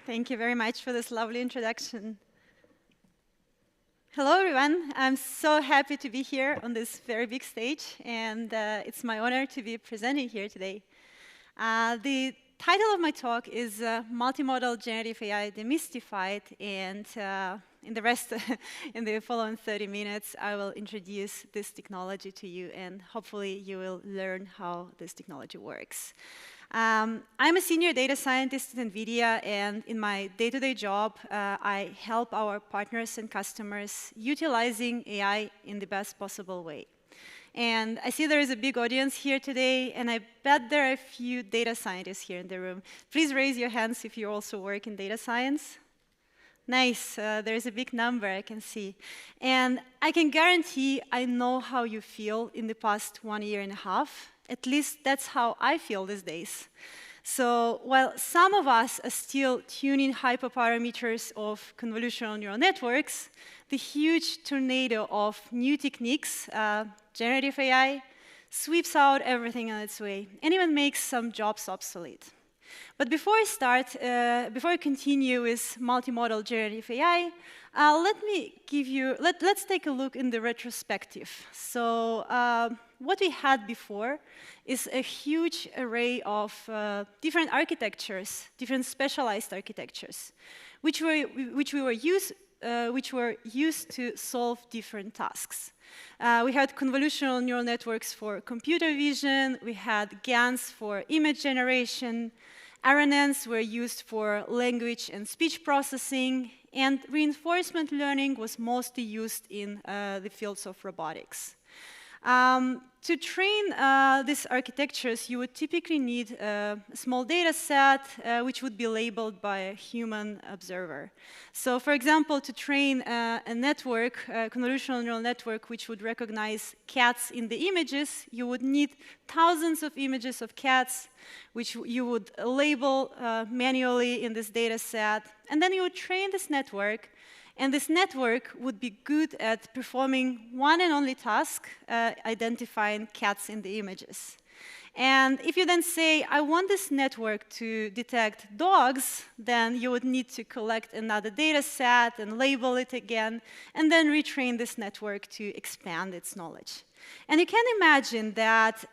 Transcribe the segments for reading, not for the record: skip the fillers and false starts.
Thank you very much for this lovely introduction. Hello, everyone. I'm so happy to be here on this very big stage, and it's my honor to be presenting here today. The title of my talk is Multimodal Generative AI Demystified, and in the following 30 minutes, I will introduce this technology to you, and hopefully you will learn how this technology works. I'm a senior data scientist at NVIDIA, and in my day-to-day job, I help our partners and customers utilizing AI in the best possible way. And I see there is a big audience here today, and I bet there are a few data scientists here in the room. Please raise your hands if you also work in data science. Nice, there's a big number I can see. And I can guarantee I know how you feel in the past 1.5 years. At least that's how I feel these days. So while some of us are still tuning hyperparameters of convolutional neural networks, the huge tornado of new techniques, generative AI, sweeps out everything on its way and even makes some jobs obsolete. But before I continue with multimodal generative AI, let's take a look in the retrospective. So what we had before is a huge array of different architectures, different specialized architectures, which were used to solve different tasks. We had convolutional neural networks for computer vision, we had GANs for image generation, RNNs were used for language and speech processing, and reinforcement learning was mostly used in the fields of robotics. To train these architectures, you would typically need a small data set, which would be labeled by a human observer. So for example, to train a network, a convolutional neural network, which would recognize cats in the images, you would need thousands of images of cats, which you would label manually in this data set. And then you would train this network. And this network would be good at performing one and only task, identifying cats in the images. And if you then say, I want this network to detect dogs, then you would need to collect another data set and label it again, and then retrain this network to expand its knowledge. And you can imagine that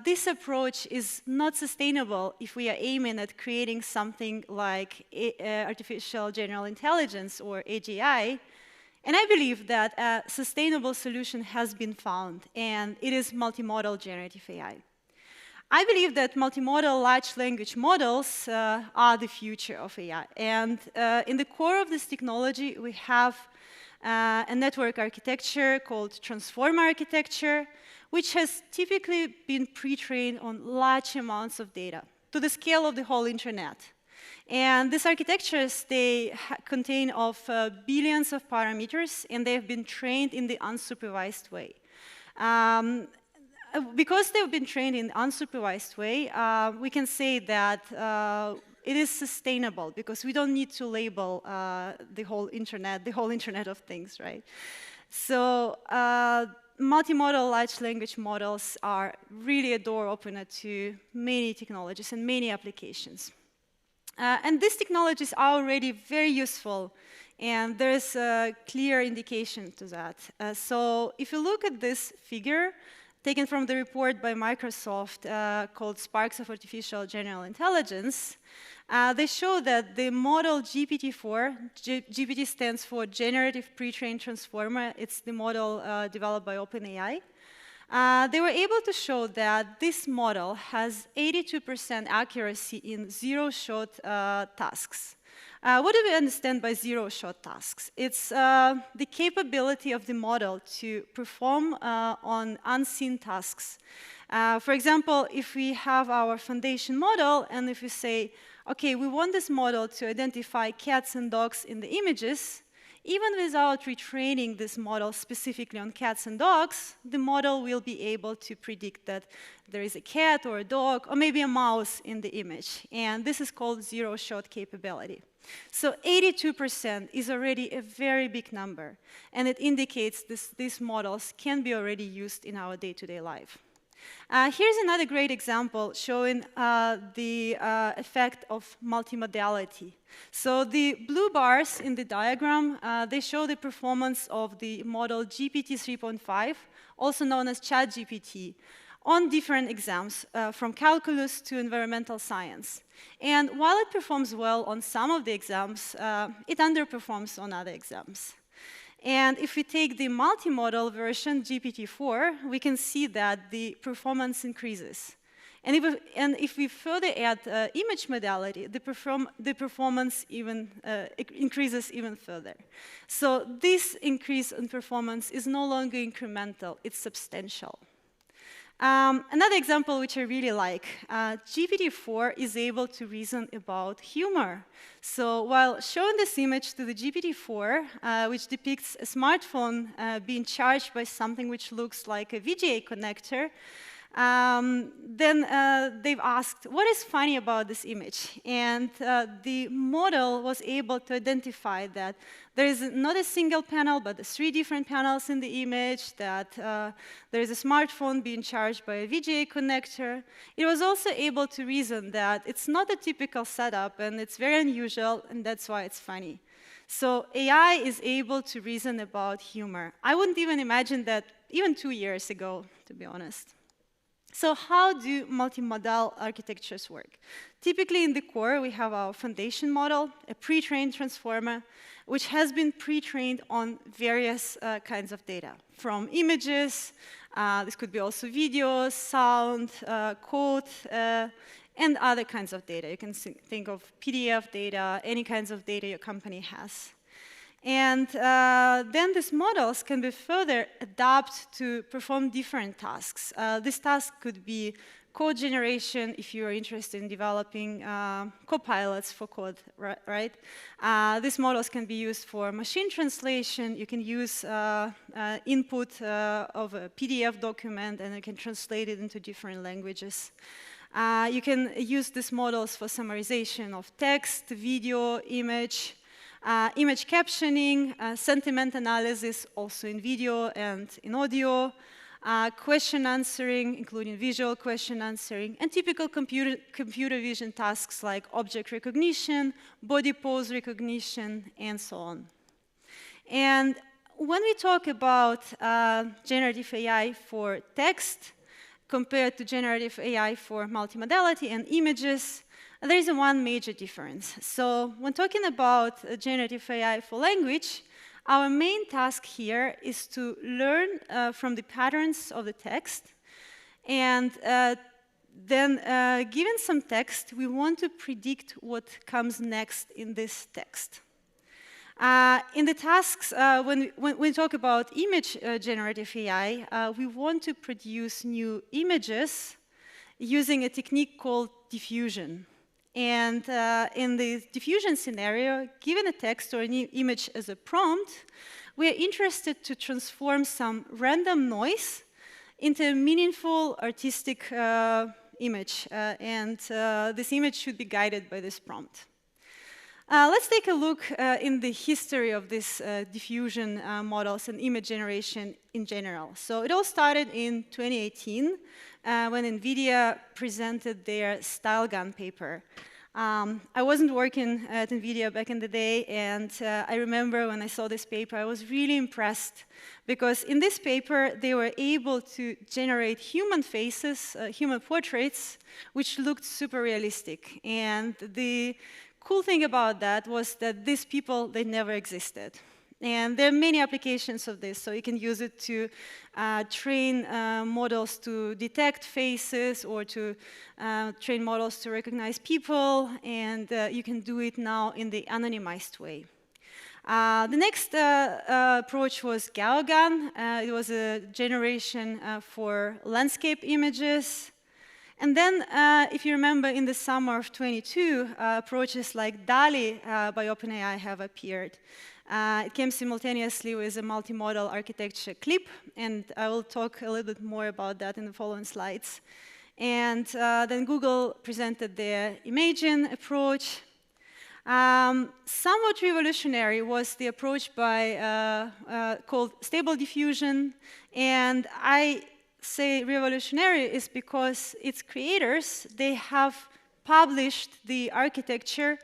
this approach is not sustainable if we are aiming at creating something like artificial general intelligence or AGI. And I believe that a sustainable solution has been found, and it is multimodal generative AI. I believe that multimodal large language models are the future of AI. And in the core of this technology, we have a network architecture called transformer architecture, which has typically been pre-trained on large amounts of data to the scale of the whole internet. And these architectures, they contain of billions of parameters, and they have been trained in the unsupervised way. Because they've been trained in unsupervised way, we can say that it is sustainable because we don't need to label the whole internet of things, right? So multimodal large language models are really a door opener to many technologies and many applications. And these technologies are already very useful, and there's a clear indication to that. So if you look at this figure, taken from the report by Microsoft called Sparks of Artificial General Intelligence, they show that the model GPT-4, GPT stands for Generative Pre-trained Transformer, it's the model developed by OpenAI. They were able to show that this model has 82% accuracy in zero-shot tasks. What do we understand by zero-shot tasks? It's the capability of the model to perform on unseen tasks. For example, if we have our foundation model, and if we say, OK, we want this model to identify cats and dogs in the images, even without retraining this model specifically on cats and dogs, the model will be able to predict that there is a cat or a dog or maybe a mouse in the image. And this is called zero-shot capability. So 82% is already a very big number. And it indicates these models can be already used in our day-to-day life. Here's another great example showing the effect of multimodality. So the blue bars in the diagram, they show the performance of the model GPT 3.5, also known as ChatGPT, on different exams, from calculus to environmental science. And while it performs well on some of the exams, it underperforms on other exams. And if we take the multimodal version, GPT-4, we can see that the performance increases. And if we further add image modality, the performance even increases even further. So this increase in performance is no longer incremental, it's substantial. Another example which I really like, GPT-4 is able to reason about humor. So while showing this image to the GPT-4, which depicts a smartphone being charged by something which looks like a VGA connector, then they've asked, what is funny about this image? And the model was able to identify that there is not a single panel, but 3 different panels in the image, that there is a smartphone being charged by a VGA connector. It was also able to reason that it's not a typical setup, and it's very unusual, and that's why it's funny. So AI is able to reason about humor. I wouldn't even imagine that even 2 years ago, to be honest. So how do multimodal architectures work? Typically in the core, we have our foundation model, a pre-trained transformer, which has been pre-trained on various kinds of data, from images, this could be also videos, sound, code, and other kinds of data. You can think of PDF data, any kinds of data your company has. And then these models can be further adapted to perform different tasks. This task could be code generation, if you are interested in developing copilots for code, right? These models can be used for machine translation. You can use input of a PDF document, and you can translate it into different languages. You can use these models for summarization of text, video, image, image captioning, sentiment analysis, also in video and in audio, question answering, including visual question answering, and typical computer vision tasks like object recognition, body pose recognition, and so on. And when we talk about generative AI for text compared to generative AI for multimodality and images, there is one major difference. So when talking about generative AI for language, our main task here is to learn from the patterns of the text. And then, given some text, we want to predict what comes next in this text. In the tasks, when we talk about image generative AI, we want to produce new images using a technique called diffusion. And in the diffusion scenario, given a text or an image as a prompt, we are interested to transform some random noise into a meaningful artistic image. And this image should be guided by this prompt. Let's take a look in the history of these diffusion models and image generation in general. So it all started in 2018 when NVIDIA presented their StyleGAN paper. I wasn't working at NVIDIA back in the day, and I remember when I saw this paper, I was really impressed, because in this paper, they were able to generate human faces, human portraits, which looked super realistic. And the cool thing about that was that these people, they never existed. And there are many applications of this, so you can use it to train models to detect faces, or to train models to recognize people, and you can do it now in the anonymized way. The next approach was GAOGAN. It was a generation for landscape images. And then, if you remember, in the summer of 22, approaches like DALL-E by OpenAI have appeared. It came simultaneously with a multimodal architecture CLIP, and I will talk a little bit more about that in the following slides. And then Google presented their Imagen approach. Somewhat revolutionary was the approach by called Stable Diffusion, and I say revolutionary is because its creators, they have published the architecture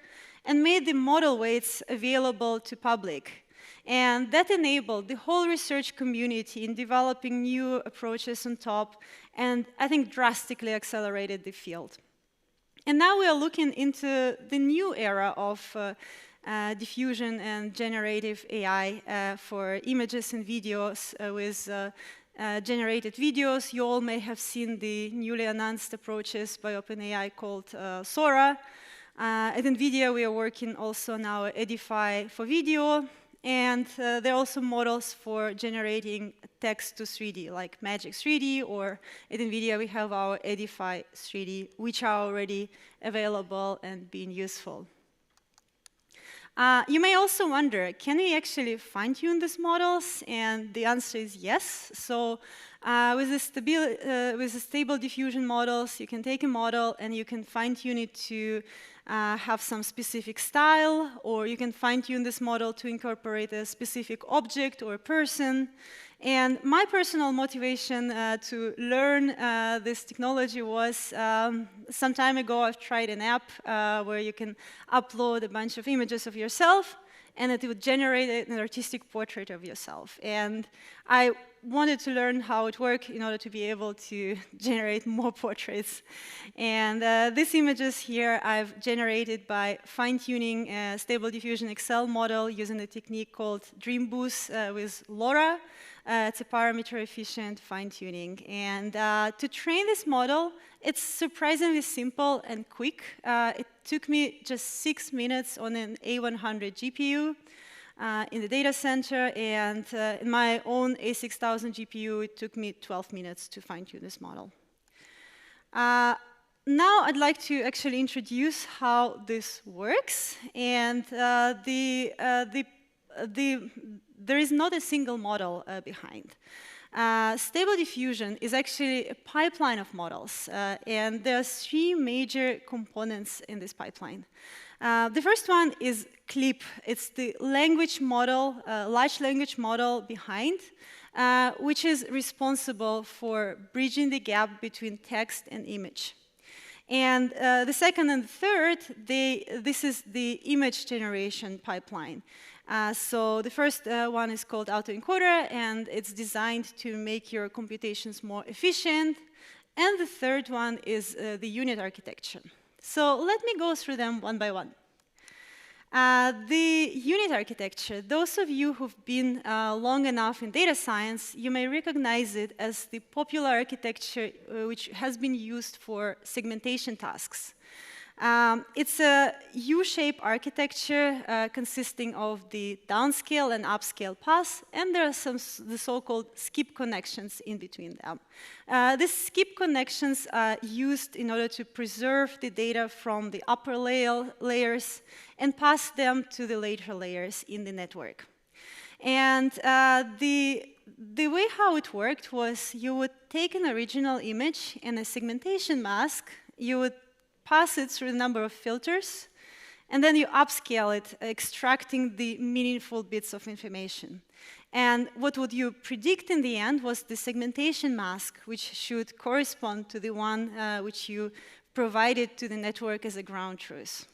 and made the model weights available to public. And that enabled the whole research community in developing new approaches on top, and I think drastically accelerated the field. And now we are looking into the new era of diffusion and generative AI for images and videos with generated videos. You all may have seen the newly announced approaches by OpenAI called Sora. At NVIDIA, we are working also on our Edify for video. And there are also models for generating text to 3D, like Magic 3D, or at NVIDIA, we have our Edify 3D, which are already available and being useful. You may also wonder, can we actually fine-tune these models? And the answer is yes. So with the stable diffusion models, you can take a model and you can fine-tune it to have some specific style, or you can fine-tune this model to incorporate a specific object or a person. And my personal motivation to learn this technology was some time ago I've tried an app where you can upload a bunch of images of yourself, and it would generate an artistic portrait of yourself. And I wanted to learn how it worked in order to be able to generate more portraits. And these images here I've generated by fine-tuning a Stable Diffusion XL model using a technique called DreamBoost with LoRa. It's a parameter-efficient fine-tuning. And to train this model, it's surprisingly simple and quick. It took me just 6 minutes on an A100 GPU. In the data center, and in my own A6000 GPU, it took me 12 minutes to fine-tune this model. Now I'd like to actually introduce how this works, and there is not a single model behind. Stable Diffusion is actually a pipeline of models, and there are 3 major components in this pipeline. The first one is CLIP. It's the language model, large language model behind, which is responsible for bridging the gap between text and image. And the second and third, this is the image generation pipeline. So the first one is called autoencoder, and it's designed to make your computations more efficient. And the third one is the unit architecture. So let me go through them one by one. The unit architecture, those of you who've been long enough in data science, you may recognize it as the popular architecture which has been used for segmentation tasks. It's a U-shaped architecture consisting of the downscale and upscale paths, and there are the so-called skip connections in between them. These skip connections are used in order to preserve the data from the upper layers and pass them to the later layers in the network. And the way how it worked was you would take an original image and a segmentation mask, you would pass it through a number of filters, and then you upscale it, extracting the meaningful bits of information. And what would you predict in the end was the segmentation mask, which should correspond to the one which you provided to the network as a ground truth.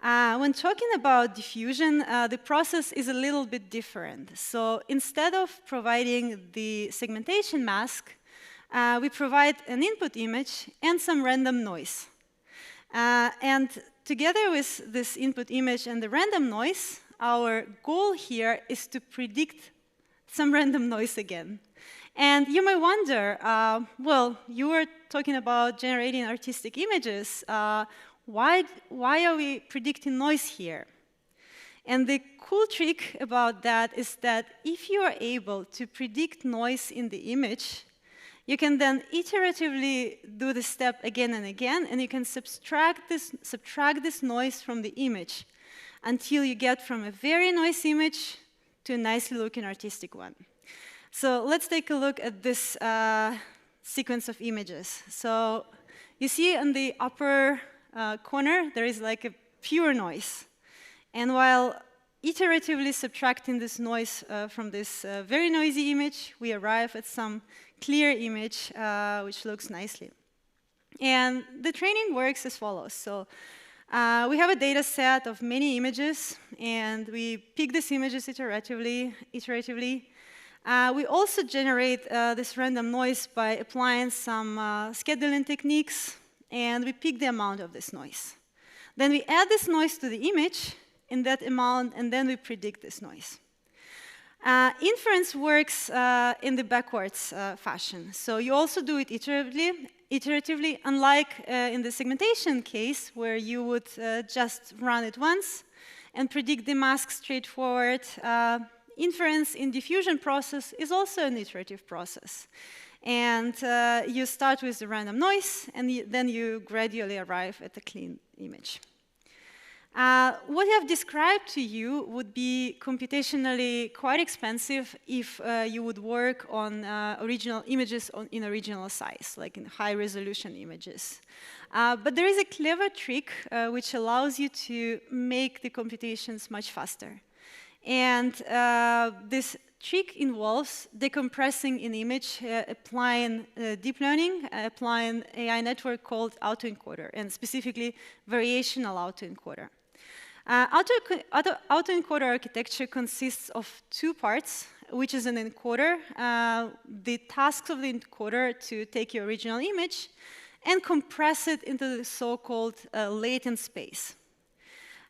When talking about diffusion, the process is a little bit different. So instead of providing the segmentation mask, we provide an input image and some random noise. And together with this input image and the random noise, our goal here is to predict some random noise again. And you may wonder, well, you were talking about generating artistic images. Why are we predicting noise here? And the cool trick about that is that if you are able to predict noise in the image, you can then iteratively do the step again and again, and you can subtract this noise from the image until you get from a very noisy image to a nicely looking artistic one. So let's take a look at this sequence of images. So you see in the upper corner, there is like a pure noise. And while iteratively subtracting this noise from this very noisy image, we arrive at some clear image which looks nicely. And the training works as follows. So we have a data set of many images, and we pick these images iteratively. We also generate this random noise by applying some scheduling techniques, and we pick the amount of this noise. Then we add this noise to the image in that amount, and then we predict this noise. Inference works in the backwards fashion. So you also do it iteratively, unlike in the segmentation case, where you would just run it once and predict the mask straightforward. Inference in diffusion process is also an iterative process. And you start with the random noise, and then you gradually arrive at a clean image. What I have described to you would be computationally quite expensive if you would work on original images in original size, like in high-resolution images. But there is a clever trick which allows you to make the computations much faster. And this trick involves decompressing an image, applying deep learning, applying AI network called autoencoder, and specifically variational autoencoder. Autoencoder architecture consists of two parts, which is an encoder, the tasks of the encoder to take your original image and compress it into the so-called latent space.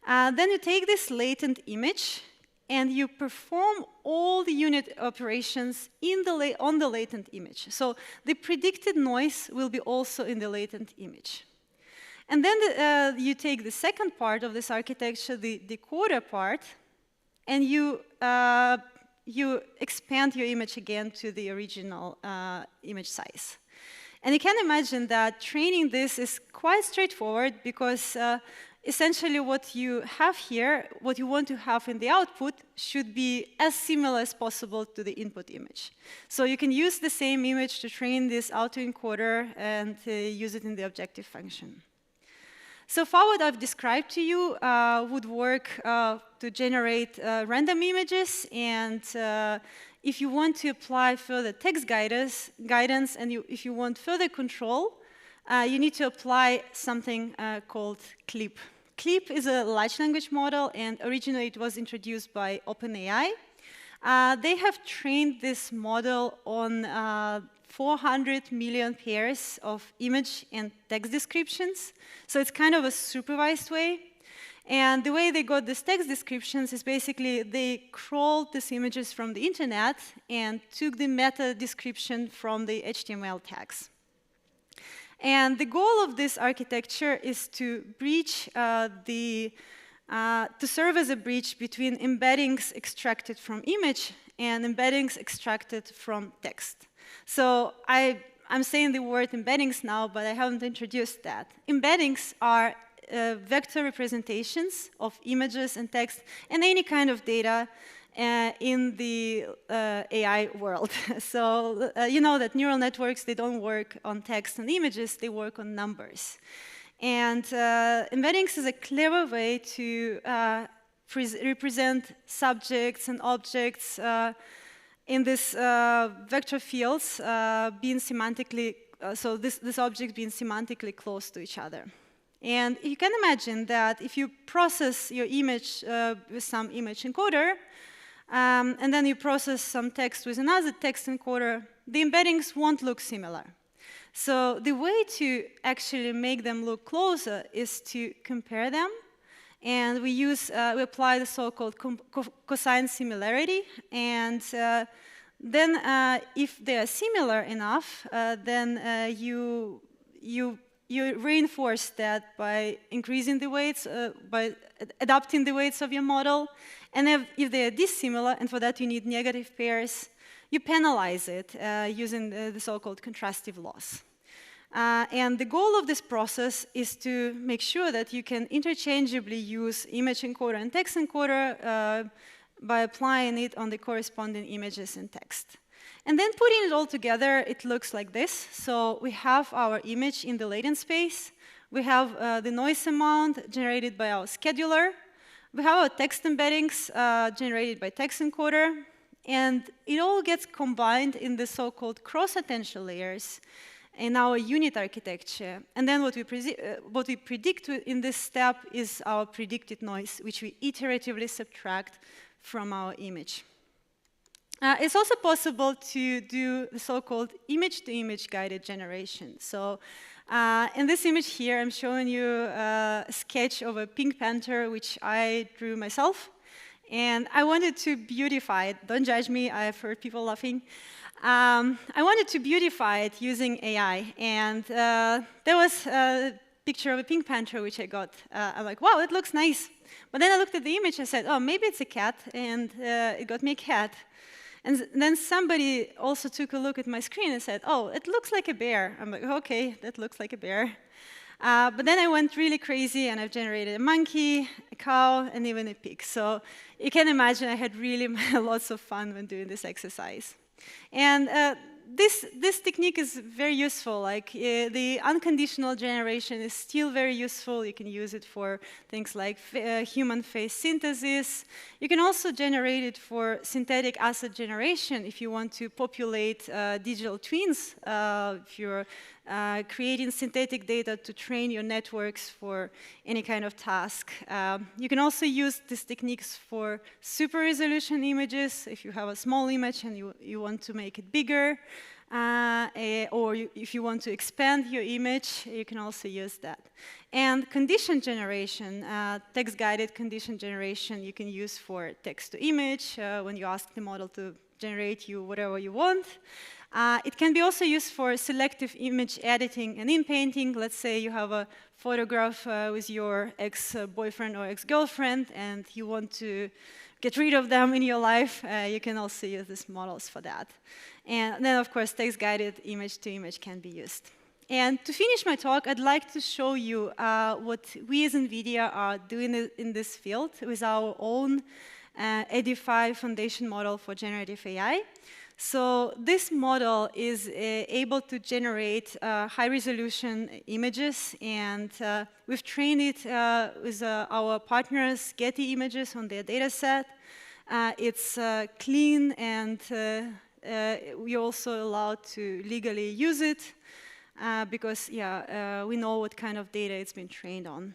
Then you take this latent image and you perform all the unit operations on the latent image. So the predicted noise will be also in the latent image. And then you take the second part of this architecture, the decoder part, and you expand your image again to the original image size. And you can imagine that training this is quite straightforward because essentially what you have here, what you want to have in the output, should be as similar as possible to the input image. So you can use the same image to train this autoencoder and use it in the objective function. So far, what I've described to you would work to generate random images, and if you want to apply further text guidance and if you want further control, you need to apply something called CLIP. CLIP is a large language model, and originally it was introduced by OpenAI. They have trained this model on 400 million pairs of image and text descriptions. So it's kind of a supervised way. And the way they got these text descriptions is basically they crawled these images from the internet and took the meta description from the HTML tags. And the goal of this architecture is to breach to serve as a bridge between embeddings extracted from image and embeddings extracted from text. So I'm saying the word embeddings now, but I haven't introduced that. Embeddings are vector representations of images and text and any kind of data in the AI world. So you know that neural networks, they don't work on text and images, they work on numbers. And embeddings is a clever way to represent subjects and objects in this vector fields being semantically, so this object being semantically close to each other. And you can imagine that if you process your image with some image encoder, and then you process some text with another text encoder, the embeddings won't look similar. So the way to actually make them look closer is to compare them. And we apply the so-called cosine similarity. And then if they are similar enough, then you reinforce that by increasing the weights, by adapting the weights of your model. And if they are dissimilar, and for that you need negative pairs, you penalize it using the so-called contrastive loss. And the goal of this process is to make sure that you can interchangeably use image encoder and text encoder by applying it on the corresponding images and text. And then putting it all together, it looks like this. So we have our image in the latent space. We have the noise amount generated by our scheduler. We have our text embeddings generated by text encoder, and it all gets combined in the so-called cross-attention layers in our unit architecture. And then what we predict in this step is our predicted noise, which we iteratively subtract from our image. It's also possible to do the so-called image-to-image guided generation. So in this image here, I'm showing you a sketch of a pink panther, which I drew myself. And I wanted to beautify it. Don't judge me, I've heard people laughing. I wanted to beautify it using AI. And there was a picture of a pink panther, which I got. I'm like, wow, it looks nice. But then I looked at the image and said, oh, maybe it's a cat. And it got me a cat. And then somebody also took a look at my screen and said, oh, it looks like a bear. I'm like, OK, that looks like a bear. But then I went really crazy, and I've generated a monkey, a cow, and even a pig. So you can imagine I had really lots of fun when doing this exercise. And this technique is very useful. Like the unconditional generation is still very useful. You can use it for things like human face synthesis. You can also generate it for synthetic asset generation if you want to populate digital twins. If you're creating synthetic data to train your networks for any kind of task. You can also use these techniques for super resolution images. If you have a small image and you want to make it bigger, or if you want to expand your image, you can also use that. And condition generation, text-guided condition generation, you can use for text-to-image when you ask the model to generate you whatever you want. It can be also used for selective image editing and inpainting. Let's say you have a photograph with your ex-boyfriend or ex-girlfriend, and you want to get rid of them in your life. You can also use these models for that. And then, of course, text-guided image-to-image can be used. And to finish my talk, I'd like to show you what we as NVIDIA are doing in this field with our own Edify foundation model for generative AI. So this model is able to generate high-resolution images, and we've trained it with our partners, Getty Images, on their data set. It's clean, and we're also allowed to legally use it because, we know what kind of data it's been trained on.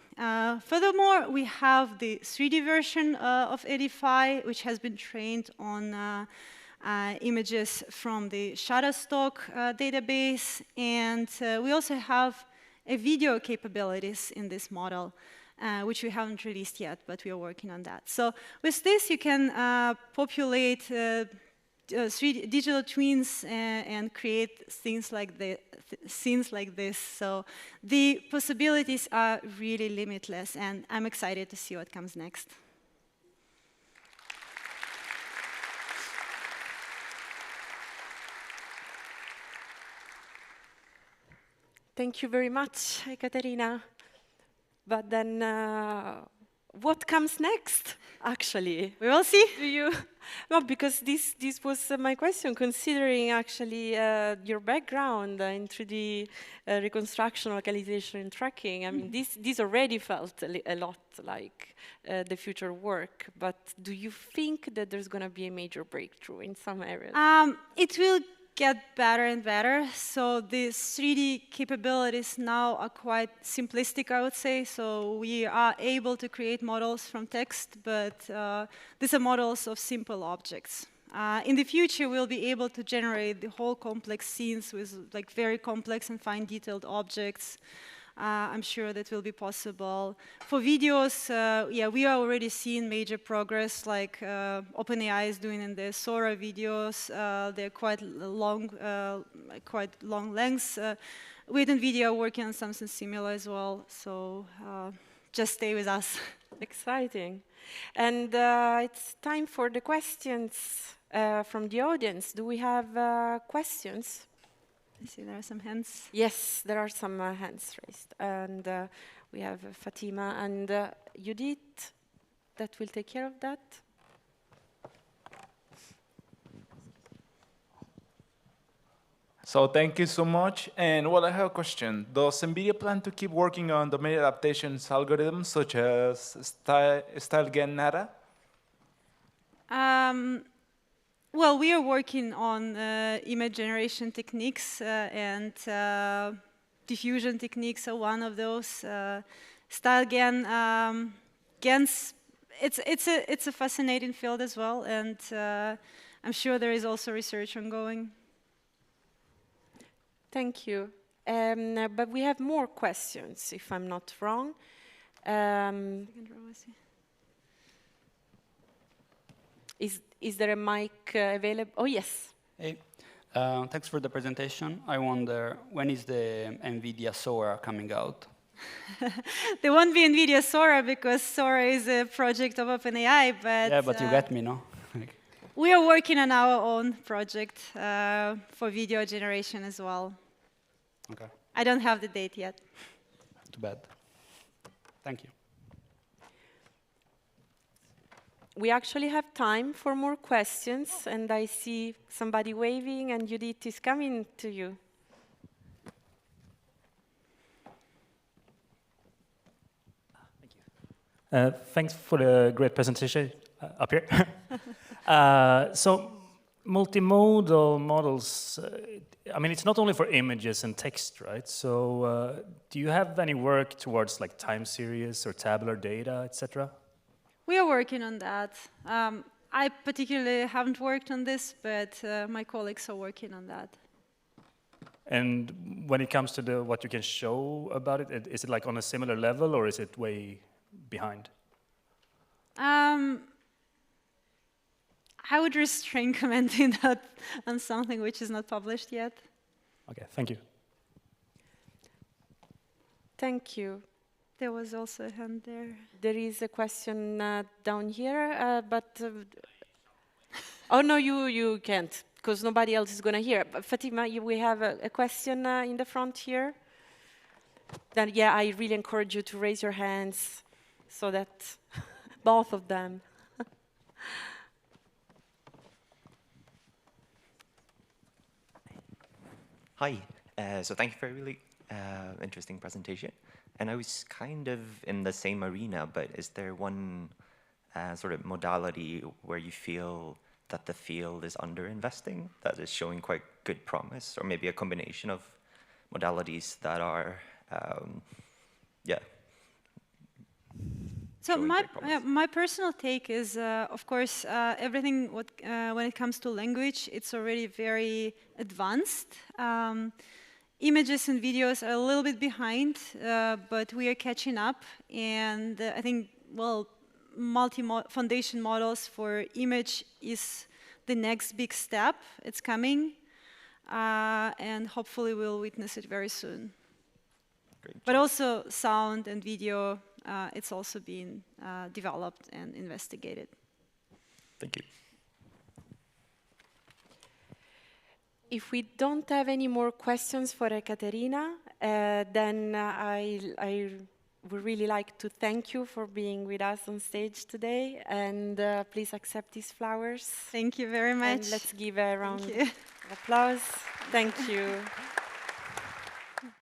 Furthermore, we have the 3D version of Edify, which has been trained on images from the Shutterstock database, and we also have a video capabilities in this model, which we haven't released yet, but we are working on that. So with this, you can populate 3D digital twins and create things like scenes like this. So the possibilities are really limitless, and I'm excited to see what comes next. Thank you very much, Ekaterina. But then, what comes next, actually? We will see. Do you? No, because this was my question, considering actually your background in 3D reconstruction, localization, and tracking. I mean, this already felt a lot like the future work. But do you think that there's going to be a major breakthrough in some areas? It will get better and better. So these 3D capabilities now are quite simplistic, I would say. So we are able to create models from text, but these are models of simple objects. In the future, we'll be able to generate the whole complex scenes with like very complex and fine detailed objects. I'm sure that will be possible. For videos, we are already seeing major progress, like OpenAI is doing in the Sora videos. They're quite long lengths. We at NVIDIA are working on something similar as well, so just stay with us. Exciting. And it's time for the questions from the audience. Do we have questions? I see there are some hands. Yes, there are some hands raised. And we have Fatima and Judith that will take care of that. So thank you so much. And well, I have a question. Does NVIDIA plan to keep working on domain adaptations algorithms such as StyleGAN-NADA? Well, we are working on image generation techniques and diffusion techniques are one of those. StyleGAN, it's a fascinating field as well, and I'm sure there is also research ongoing. Thank you. But we have more questions, if I'm not wrong. Is there a mic available? Oh, yes. Hey, thanks for the presentation. I wonder, when is the NVIDIA Sora coming out? There won't be NVIDIA Sora because Sora is a project of OpenAI, but... Yeah, but you get me, no? We are working on our own project for video generation as well. Okay. I don't have the date yet. Too bad. Thank you. We actually have time for more questions, and I see somebody waving, and Judith is coming to you. Thanks for the great presentation up here. So multimodal models, I mean, it's not only for images and text, right? So do you have any work towards like time series or tabular data, etc.? We are working on that. I particularly haven't worked on this, but my colleagues are working on that. And when it comes to what you can show about it, is it like on a similar level or is it way behind? I would restrain commenting that on something which is not published yet. Okay, thank you. Thank you. There was also a hand there. There is a question down here, but... oh, no, you can't, because nobody else is going to hear. But Fatima, we have a question in the front here. Then, yeah, I really encourage you to raise your hands so that both of them. Hi. So thank you for a really interesting presentation. And I was kind of in the same arena, but is there one sort of modality where you feel that the field is underinvesting, that is showing quite good promise, or maybe a combination of modalities that are, yeah. So my personal take is, of course, everything when it comes to language, it's already very advanced. Images and videos are a little bit behind, but we are catching up. And I think, well, multi-foundation models for image is the next big step. It's coming, and hopefully we'll witness it very soon. Great. But also sound and video, it's also being developed and investigated. Thank you. If we don't have any more questions for Ekaterina, then I would really like to thank you for being with us on stage today, and please accept these flowers. Thank you very much. And let's give a round of applause. Thank you.